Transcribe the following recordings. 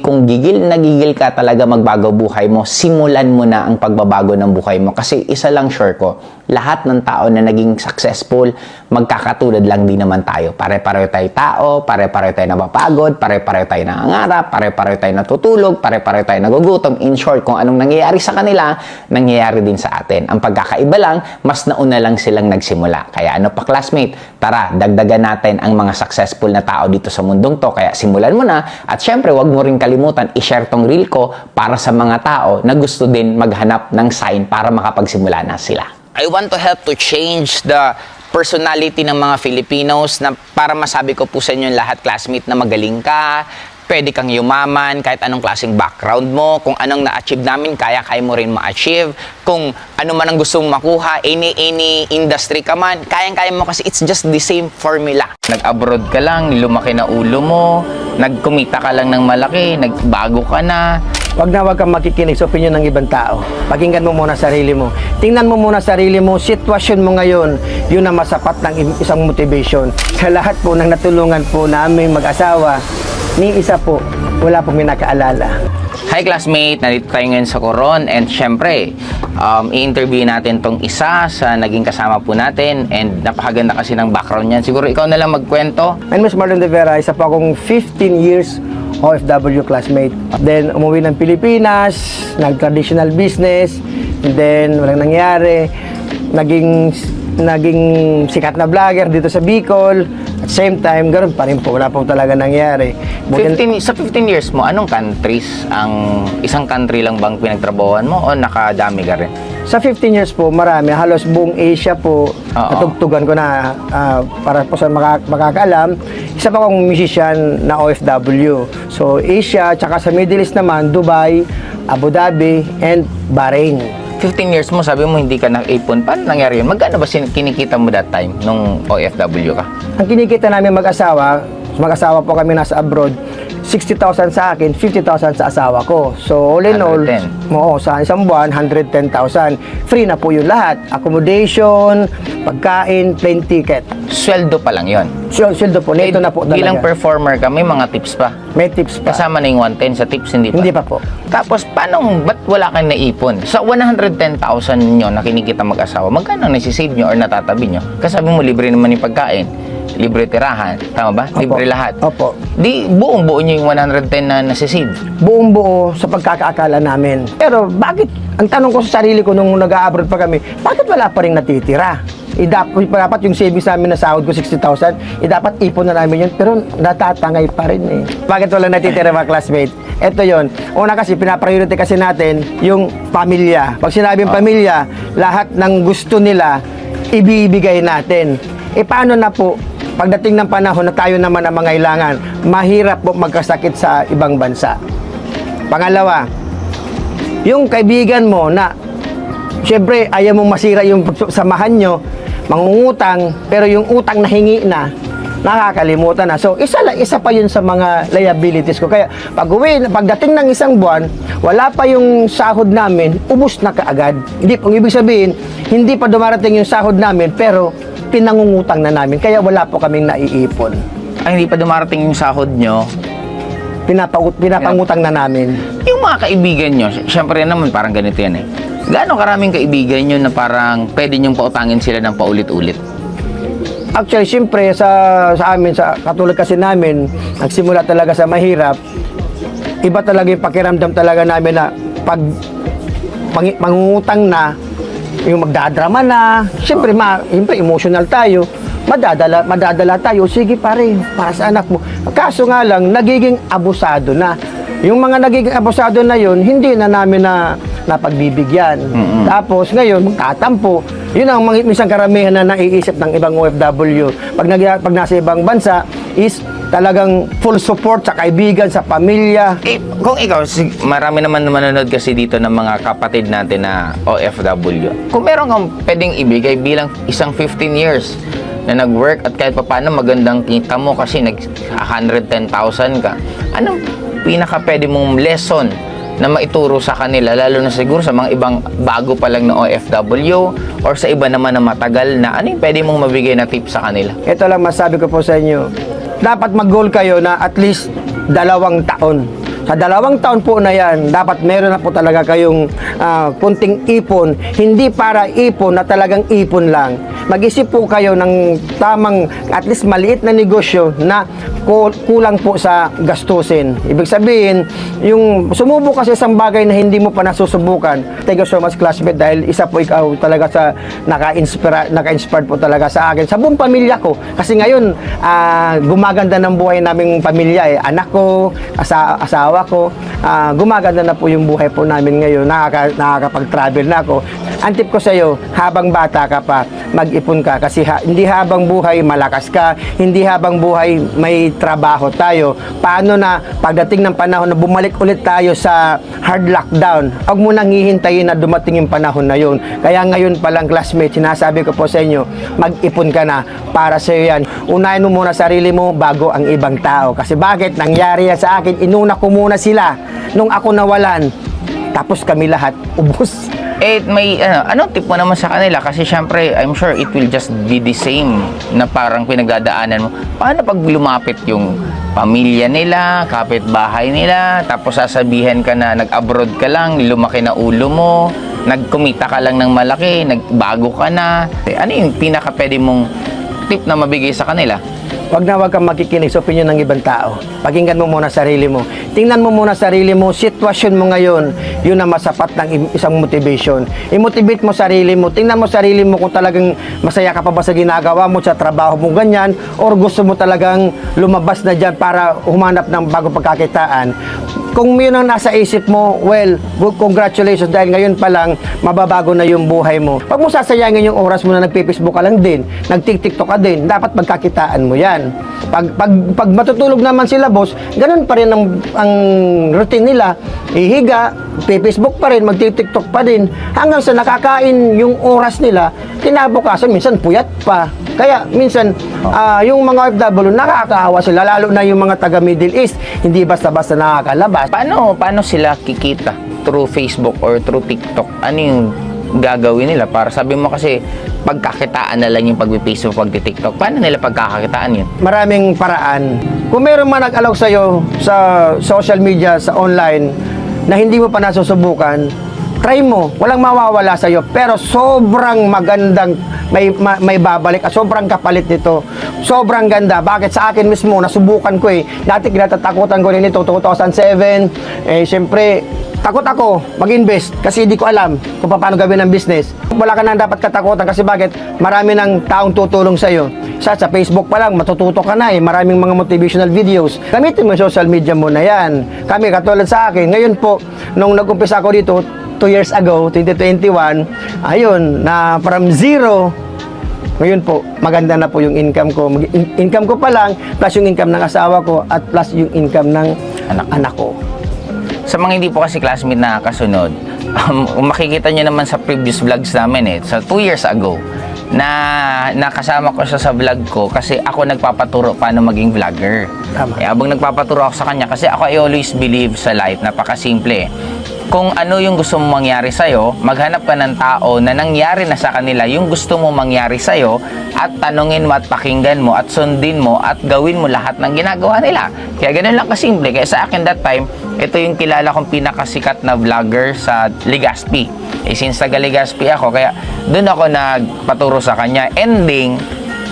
kung gigil na gigil ka talaga magbago buhay mo, simulan mo na ang pagbabago ng buhay mo. Kasi isa lang sure ko, lahat ng tao na naging successful, magkakatulad lang din naman tayo. Pare-pareho tayo tao, pare-pareho tayo napapagod, pare-pareho tayo nangangarap, pare-pareho tayo natutulog, pare-pareho tayo nagugutom. In short, kung anong nangyayari sa kanila, nangyayari din sa atin. Ang pagkakaiba lang, mas nauna lang silang nagsimula. Kaya ano pa classmate, tara, dagdagan natin ang mga successful na tao dito sa mundong to. Kaya simulan mo na. At syempre, huwag mo rin kalimutan, i-share tong reel ko para sa mga tao na gusto din maghanap ng sign para makapagsimula na sila. I want to help to change the personality ng mga Filipinos na para masabi ko po sa inyo lahat, classmate, na magaling ka, pwede kang yumaman, kahit anong klaseng background mo, kung anong na-achieve namin, kaya mo rin ma-achieve, kung ano man ang gusto mong makuha, any industry ka man, kayang-kaya mo kasi it's just the same formula. Nag-abroad ka lang, lumaki na ulo mo, nagkumita ka lang ng malaki, nagbago ka na. Wag kang makikinig sa opinion ng ibang tao. Pakinggan mo muna sarili mo. Tingnan mo muna sarili mo, sitwasyon mo ngayon, yun ang masapat ng isang motivation. Sa lahat po ng natulungan po namin mag-asawa, ni isa po, wala po minakaalala. Hi classmate, nandito tayo ngayon sa Coron and syempre, i-interview natin tong isa sa naging kasama po natin and napakaganda kasi ng background niyan. Siguro ikaw na lang magkwento. My name is Marlon De Vera, isa po akong 15 years OFW classmate. Then, umuwi ng Pilipinas, nag-traditional business, and then, walang nangyari. Naging sikat na vlogger dito sa Bicol. At same time, ganoon pa rin po. Wala po talaga nangyari. Sa 15 years mo, anong countries ang isang country lang bang pinagtrabahuan mo o nakadami ka rin? Sa 15 years po, marami. Halos buong Asia po, natugtugan ko na para po sa makakaalam. Isa pa akong musician na OFW. So, Asia, tsaka sa Middle East naman, Dubai, Abu Dhabi, and Bahrain. 15 years mo, sabi mo hindi ka nag-ipon. Paano nangyari yun? Magkano ba kinikita mo that time nung OFW ka? Ang kinikita namin mag-asawa po kami nasa abroad, 60,000 sa akin, 50,000 sa asawa ko. So, all in all, sa isang buwan, 110,000. Free na po yung lahat. Accommodation, pagkain, plane ticket. Sweldo pa lang yun? Sweldo po. Neto na po talaga. Bilang performer ka, may mga tips pa? May tips pa. Kasama na yung 110 sa tips, hindi pa? Hindi pa po. Tapos, ba't wala kang naipon? Sa 110,000 nyo na kinikita mag-asawa, magkano nasisave nyo or natatabi nyo? Kasi sabi mo, libre naman yung pagkain. Libre tirahan. Tama ba? Opo. Libre lahat. Opo. Di buong-buo nyo yung 110 na nasisave? Buong-buo sa pagkakaakala namin. Pero bakit, ang tanong ko sa sarili ko nung nag-a-abroad pa kami, bakit wala pa rin natitira? Dapat yung savings namin na sahod ko 60,000, dapat ipon na namin yun, pero natatangay pa rin eh. Bakit wala natitira mga classmate? Ito yon. Una kasi, pinapriority kasi natin yung pamilya. Pag sinabing pamilya, lahat ng gusto nila, ibibigay natin. Paano na po, pagdating ng panahon na tayo naman ang mangailangan, mahirap po magkasakit sa ibang bansa. Pangalawa, yung kaibigan mo na, syempre, ayaw mong masira yung samahan nyo, mangungutang, pero yung utang na hingi na, nakakalimutan na. So, isa pa yun sa mga liabilities ko. Kaya, pagdating ng isang buwan, wala pa yung sahod namin, ubos na kaagad. Kung ibig sabihin, hindi pa dumarating yung sahod namin, pero pinangungutang na namin. Kaya wala po kaming naiipon. Ay, hindi pa dumarating yung sahod nyo? Pinapangutang na namin. Yung mga kaibigan nyo, syempre naman parang ganito yan eh. Gaano karaming kaibigan nyo na parang pwede nyong pautangin sila ng paulit-ulit? Actually, siyempre, sa amin, katulad kasi namin, nagsimula talaga sa mahirap, iba talaga yung pakiramdam talaga namin na pag mangungutang na, yung magdadrama na, siyempre, emotional tayo, madadala tayo, sige pare, para sa anak mo. Kaso nga lang, nagiging abusado na. Yung mga nagiging abusado na yun, hindi na namin na pagbibigyan. Tapos ngayon, magtatampo. Yun ang minsan karamihan na naiisip ng ibang OFW. Pag nasa ibang bansa, is talagang full support sa kaibigan, sa pamilya. Kung ikaw, marami naman manonood kasi dito ng mga kapatid natin na OFW. Kung meron kang pwedeng ibigay bilang isang 15 years na nag-work at kahit pa paano magandang kita mo kasi nag-110,000 ka, anong pinaka pwede mong lesson na maituro sa kanila, lalo na siguro sa mga ibang bago pa lang na OFW or sa iba naman na matagal na, ano yung pwede mong mabigay na tip sa kanila? Ito lang masabi ko po sa inyo, dapat mag-goal kayo na at least 2 taon. Sa 2 taon po na yan, dapat meron na po talaga kayong kunting ipon, hindi para ipon na talagang ipon lang. Mag-isip po kayo ng tamang, at least maliit na negosyo na kulang po sa gastusin. Ibig sabihin, yung sumubok kasi isang bagay na hindi mo pa nasusubukan. Thank you so much, classmate, dahil isa po ikaw talaga sa naka-inspired po talaga sa akin, sa buong pamilya ko. Kasi ngayon, gumaganda ng buhay naming pamilya eh. Anak ko, asawa ko, gumaganda na po yung buhay po namin ngayon. Nakakapag-travel na ako. Ang tip ko sa iyo, habang bata ka pa, mag-ipon ka kasi hindi habang buhay malakas ka, hindi habang buhay may trabaho tayo. Paano na pagdating ng panahon na bumalik ulit tayo sa hard lockdown, huwag mo nang hihintayin na dumating yung panahon na yun. Kaya ngayon pa lang, classmate, sinasabi ko po sa inyo, mag-ipon ka na para sa iyo yan. Unahin mo muna sarili mo bago ang ibang tao. Kasi bakit? Nangyari yan sa akin, inuna ko muna sila nung ako nawalan. Tapos kami lahat, ubos. May anong tip mo naman sa kanila? Kasi syempre, I'm sure it will just be the same na parang pinagdadaanan mo. Paano pag lumapit yung pamilya nila, kapitbahay nila, tapos sasabihan ka na nag-abroad ka lang, lumaki na ulo mo, nagkumita ka lang ng malaki, nagbago ka na. Ano yung pinaka pwede mong tip na mabigay sa kanila? Wag kang makikinig sa opinion ng ibang tao. Pakinggan mo muna sarili mo. Tingnan mo muna sarili mo, sitwasyon mo ngayon, yun ang masapat ng isang motivation. I-motivate mo sarili mo. Tingnan mo sarili mo kung talagang masaya ka pa ba sa ginagawa mo, sa trabaho mo ganyan, or gusto mo talagang lumabas na dyan para humanap ng bagong pagkakitaan. Kung yun ang nasa isip mo, well, good, congratulations dahil ngayon pa lang mababago na yung buhay mo. Huwag mo sasayangin yung oras mo na nagpi-Facebook ka lang din, nagtik-tiktok ka din, dapat pagkakitaan mo yan. Pag matutulog naman sila, boss, ganun pa rin ang routine nila. Ihiga, Facebook pa rin, magti-tiktok pa din, hanggang sa nakakain yung oras nila, kinabukasan, minsan puyat pa. Kaya minsan, yung mga OFW, nakakaawa sila, lalo na yung mga taga Middle East, hindi basta-basta nakakalabas. Paano sila kikita? Through Facebook or through TikTok? Ano yung gagawin nila? Para sabi mo kasi, pagkakitaan na lang yung pag-Facebook, pag-TikTok. Paano nila pagkakakitaan yun? Maraming paraan. Kung meron man nag-allow sa'yo sa social media, sa online, na hindi mo pa nasusubukan, try mo. Walang mawawala sa'yo. Pero sobrang magandang may babalik at sobrang kapalit nito. Sobrang ganda. Bakit? Sa akin mismo, nasubukan ko eh. Dati kinatatakutan ko rin ito, 2007. Siyempre, takot ako mag-invest kasi hindi ko alam kung paano gawin ang business. Wala ka nang dapat katakutan kasi bakit? Marami ng taong tutulong sa'yo. Sa Facebook pa lang, matututo ka na eh. Maraming mga motivational videos. Gamitin mo yung social media mo na yan. Kami, katulad sa akin, ngayon po, nung nag-umpisa ako dito, 2 years ago, 2021, ayun, na from zero, ngayon po, maganda na po yung income ko. Income ko pa lang, plus yung income ng asawa ko, at plus yung income ng anak ko. Sa mga hindi po kasi classmate na kasunod, makikita nyo naman sa previous vlogs namin sa 2 years ago, na nakasama ko siya sa vlog ko kasi ako nagpapaturo paano maging vlogger. Tama. Habang nagpapaturo ako sa kanya, kasi ako I always believe sa life, napakasimple. Kung ano yung gusto mong mangyari sa'yo, maghanap ka ng tao na nangyari na sa kanila yung gusto mong mangyari sa'yo at tanungin mo at pakinggan mo at sundin mo at gawin mo lahat ng ginagawa nila. Kaya ganun lang kasimple. Kaya sa akin that time, ito yung kilala kong pinakasikat na vlogger sa Legazpi. Since taga Legazpi ako, kaya doon ako nagpaturo sa kanya. Ending,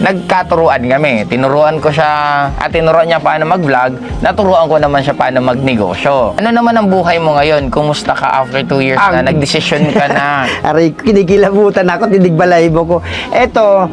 nagkaturuan kami. Tinuruan ko siya at tinuruan niya paano mag-vlog. Naturuan ko naman siya paano magnegosyo. Ano naman ang buhay mo ngayon? Kumusta ka after 2 years na? Nagdesisyon ka na. Aray, kinikilabutan ako, tinigbalaybo ko. Eto,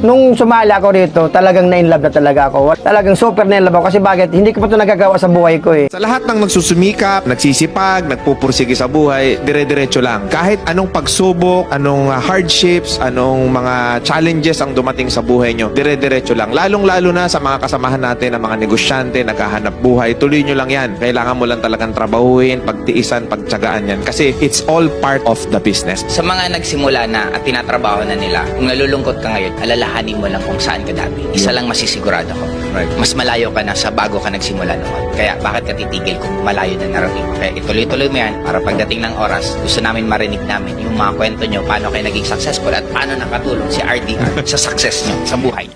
nung sumali ako rito, talagang na-inlove na talaga ako. Talagang super na-inlove ako kasi bakit? Hindi ko pa ito nagagawa sa buhay ko eh. Sa lahat ng nagsusumikap, nagsisipag, nagpupursige sa buhay, dire-diretso lang. Kahit anong pagsubok, anong hardships, anong mga challenges ang dumating sa buhay nyo, dire-diretso lang. Lalong-lalo na sa mga kasamahan natin, na mga negosyante, naghahanap buhay, tuloy nyo lang yan. Kailangan mo lang talagang trabahuin, pagtiisan, pagtsagaan yan. Kasi it's all part of the business. Sa mga nagsimula na at tinatrabaho na nila, kung nalulungkot ka ngayon, alalahanin mo lang kung saan ka dati. Isa lang masisigurado ko. Right. Mas malayo ka na sa bago ka nagsimula noon. Kaya bakit ka titigil kung malayo na narating mo? Kaya ituloy-tuloy mo yan para pagdating ng oras, gusto namin marinig namin yung mga kwento nyo, paano kayo naging successful at paano nakatulong si RDR sa success nyo sa buhay.